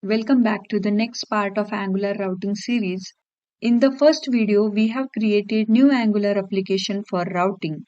Welcome back to the next part of Angular routing series. In the first video, we have created new Angular application for routing.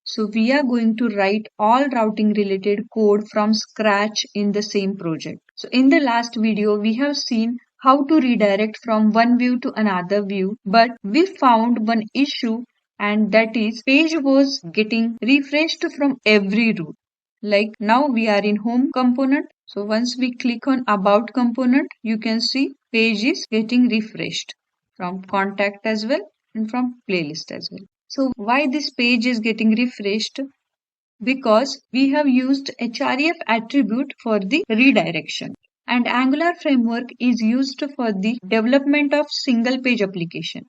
So we are going to write all routing related code from scratch in the same project. So in the last video, we have seen how to redirect from one view to another view, but we found one issue, and that is page was getting refreshed from every root. Like now we are in home component. So once we click on about component, you can see page is getting refreshed from contact as well and from playlist as well. So why this page is getting refreshed? Because we have used href attribute for the redirection. And Angular framework is used for the development of single page application.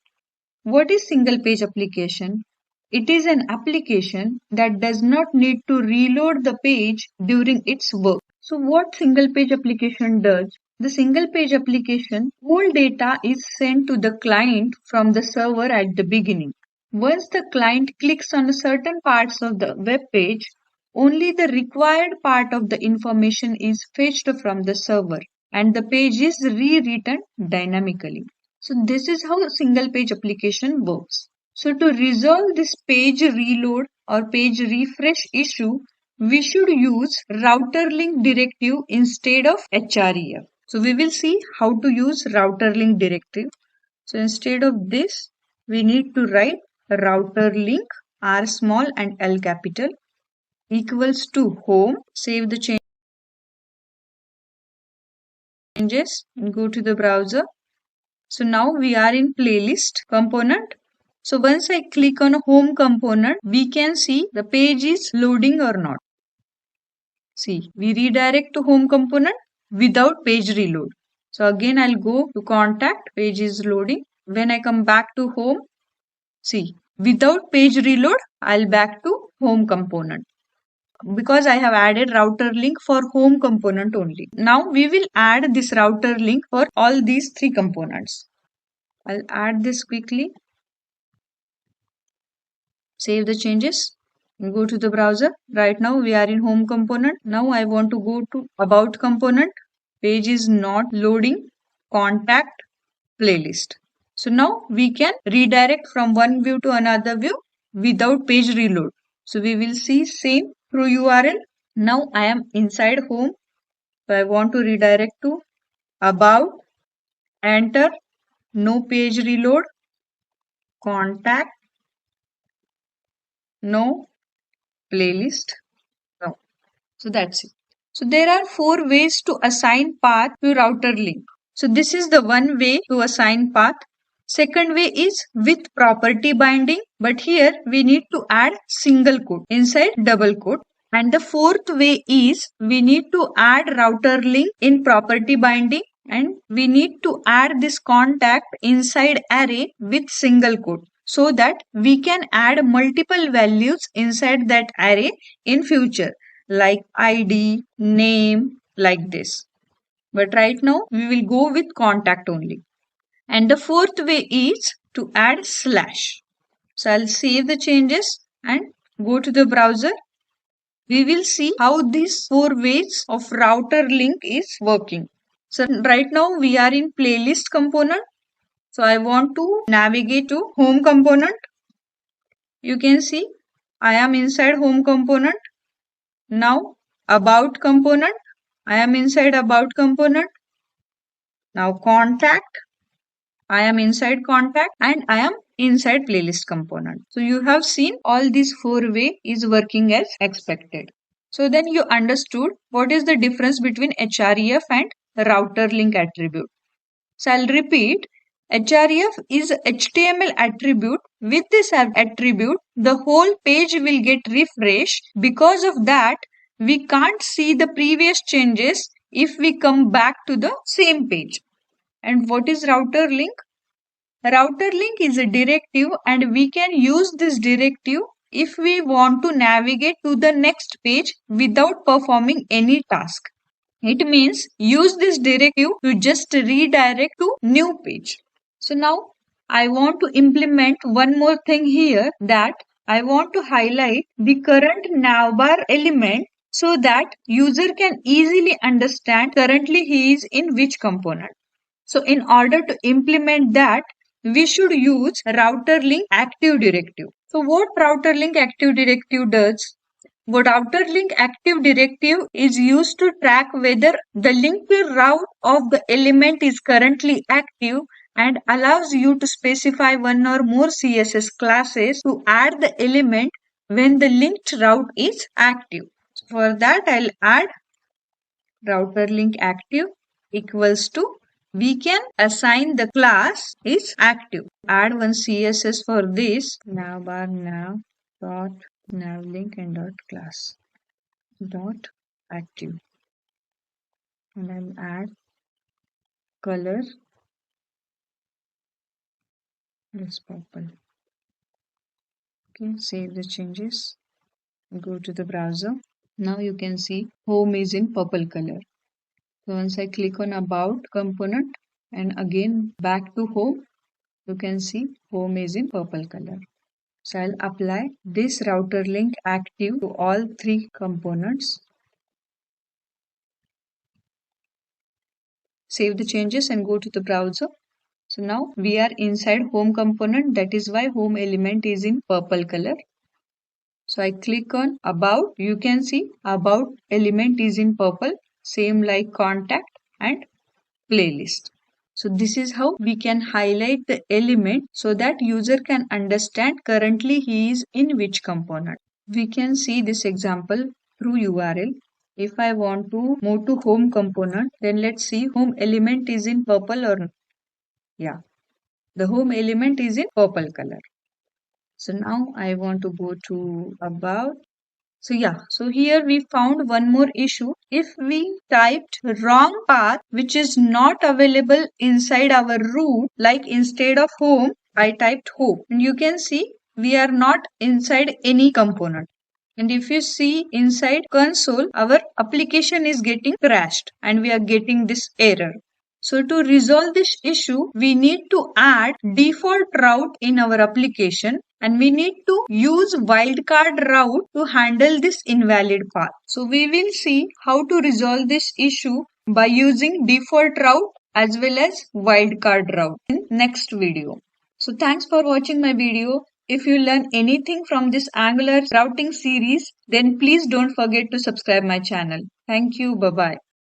What is single page application? It is an application that does not need to reload the page during its work. So what single page application does? The single page application, all data is sent to the client from the server at the beginning. Once the client clicks on certain parts of the web page, only the required part of the information is fetched from the server and the page is rewritten dynamically. So this is how a single page application works. So to resolve this page reload or page refresh issue, we should use routerLink directive instead of href. So we will see how to use routerLink directive. So instead of this, we need to write routerLink R small and L capital equals to home. Save the changes and go to the browser. So now we are in playlist component. So once I click on a home component, we can see the page is loading or not. See, we redirect to home component without page reload. So again, I'll go to contact, page is loading. When I come back to home, see, without page reload, I'll back to home component. Because I have added routerLink for home component only. Now we will add this routerLink for all these three components. I'll add this quickly. Save the changes. Go to the browser. Right now we are in home component. Now I want to go to about component. Page is not loading. Contact, playlist. So now we can redirect from one view to another view without page reload. So we will see same through URL. Now I am inside home. So I want to redirect to about, enter, no page reload, contact, no playlist. No. So that's it. So there are 4 ways to assign path to routerLink. So this is the one way to assign path. Second way is with property binding, but here we need to add single quote inside double quote. And the fourth way is we need to add routerLink in property binding and we need to add this contact inside array with single quote so that we can add multiple values inside that array in future like ID, name, like this. But right now we will go with contact only. And the fourth way is to add slash. So I'll save the changes and go to the browser. We will see how these 4 ways of routerLink is working. So right now we are in playlist component. So I want to navigate to home component. You can see I am inside home component. Now about component. I am inside about component. Now contact. I am inside contact and I am inside playlist component. So you have seen all these 4 way is working as expected. So then you understood what is the difference between href and routerLink attribute. So I'll repeat, href is HTML attribute. With this attribute, the whole page will get refreshed. Because of that, we can't see the previous changes if we come back to the same page. And what is routerLink? routerLink is a directive and we can use this directive if we want to navigate to the next page without performing any task. It means use this directive to just redirect to new page. So now I want to implement one more thing here, that I want to highlight the current navbar element so that user can easily understand currently he is in which component. So in order to implement that, we should use routerLinkActive directive. So what routerLinkActive directive does? What routerLinkActive directive is used to track whether the linked route of the element is currently active and allows you to specify one or more CSS classes to add the element when the linked route is active. For that, I'll add routerLinkActive equals to, we can assign the class is active. Add one CSS for this, navbar nav dot navlink and dot class dot active, and I'll add color is purple. Okay, save the changes, go to the browser. Now you can see home is in purple color. So once I click on about component and again back to home, you can see home is in purple color. So I'll apply this routerLinkActive to all three components. Save the changes and go to the browser. So now we are inside home component, that is why home element is in purple color. So I click on about, you can see about element is in purple, same like contact and playlist. So this is how we can highlight the element so that user can understand currently he is in which component. We can see this example through URL. If I want to move to home component, then let's see home element is in purple or yeah, the home element is in purple color. So now I want to go to about. So yeah, so here we found one more issue. If we typed wrong path which is not available inside our root, like instead of home, I typed home, and you can see we are not inside any component. And if you see inside console, our application is getting crashed and we are getting this error. So to resolve this issue, we need to add default route in our application and we need to use wildcard route to handle this invalid path. So we will see how to resolve this issue by using default route as well as wildcard route in next video. So thanks for watching my video. If you learn anything from this Angular routing series, then please don't forget to subscribe my channel. Thank you. Bye bye.